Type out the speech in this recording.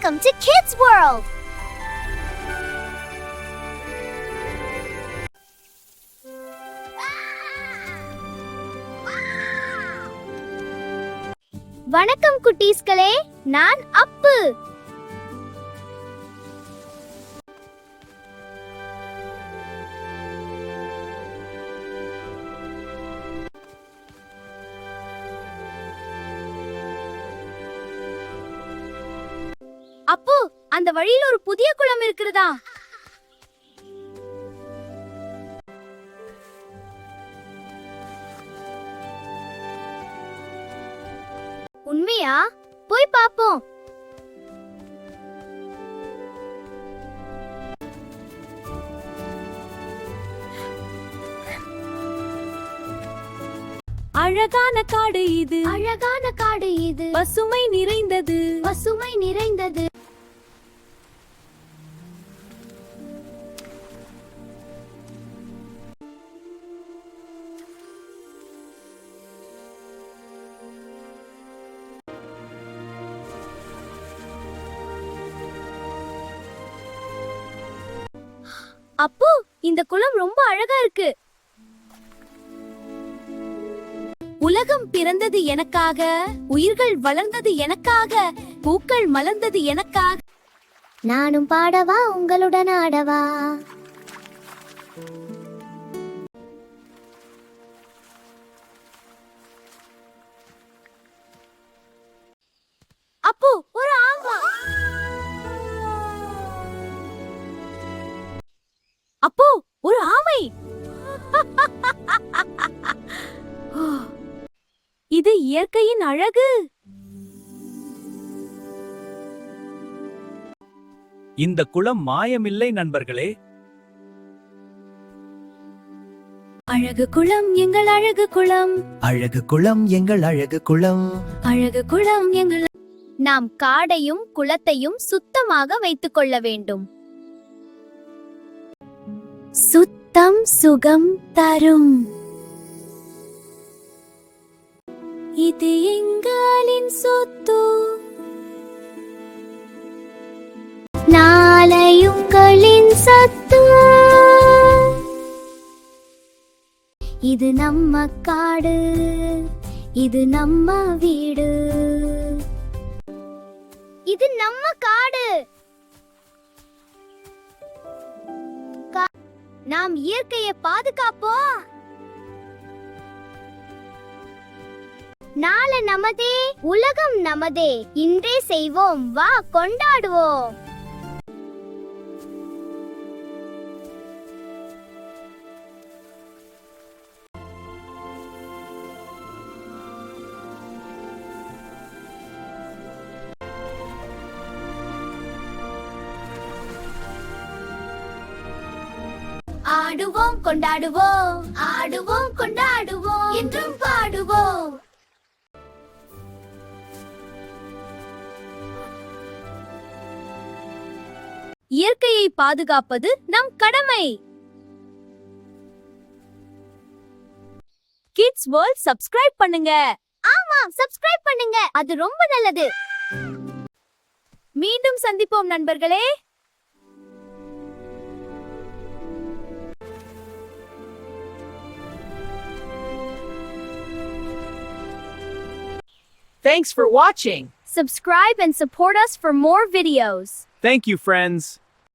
Welcome to Kids World! வணக்கம் குட்டீஸ்களே, நான் அப்பு. அப்பு, அந்த வழியில் ஒரு புதிய குளம் இருக்கிறதா? உண்மையா? போய் பாப்போம். அழகான காடு இது, அழகான காடு இது, பசுமை நிறைந்தது, பசுமை நிறைந்தது. அப்போ இந்த குளம் ரொம்ப அழகா இருக்கு. உலகம் பிறந்தது எனக்காக, உயிர்கள் வளர்ந்தது எனக்காக, பூக்கள் மலர்ந்தது எனக்காக. நானும் பாடவா, உங்களுடன் ஆடவா? அப்போ ஒரு ஆமா. அப்போ ஒரு ஆமை. இது இயற்கையின் அழகு. இந்த குளம் மாயமில்லை நண்பர்களே. அழகு குளம் எங்கள் அழகு குளம், அழகு குளம் எங்கள் அழகு குளம், அழகு குளம் எங்கள். நாம் காடையும் குளத்தையும் சுத்தமாக வைத்துக் கொள்ள வேண்டும். சுத்தம் சுகம் தரும். இது எங்களின் சொத்து, நாளையுங்களின் சத்து. இது நம்ம காடு, இது நம்ம வீடு. இது நம்ம காடு. நாம் இயற்கையை பாதுகாப்போம். நாளை நமதே, உலகம் நமதே. இன்றே செய்வோம், வா கொண்டாடுவோம். ஆடுவோம் கொண்டாடுவோம், ஆடுவோம் கொண்டாடுவோம், என்றும் பாடுவோம். இயற்கையை பாதுகாப்பது நம் கடமை. கிட்ஸ் வேர்ல்ட் சப்ஸ்கிரைப் பண்ணுங்க. ஆமா, சப்ஸ்கிரைப் பண்ணுங்க, அது ரொம்ப நல்லது. மீண்டும் சந்திப்போம் நண்பர்களே. Thanks for watching. Subscribe and support us for more videos. Thank you, friends.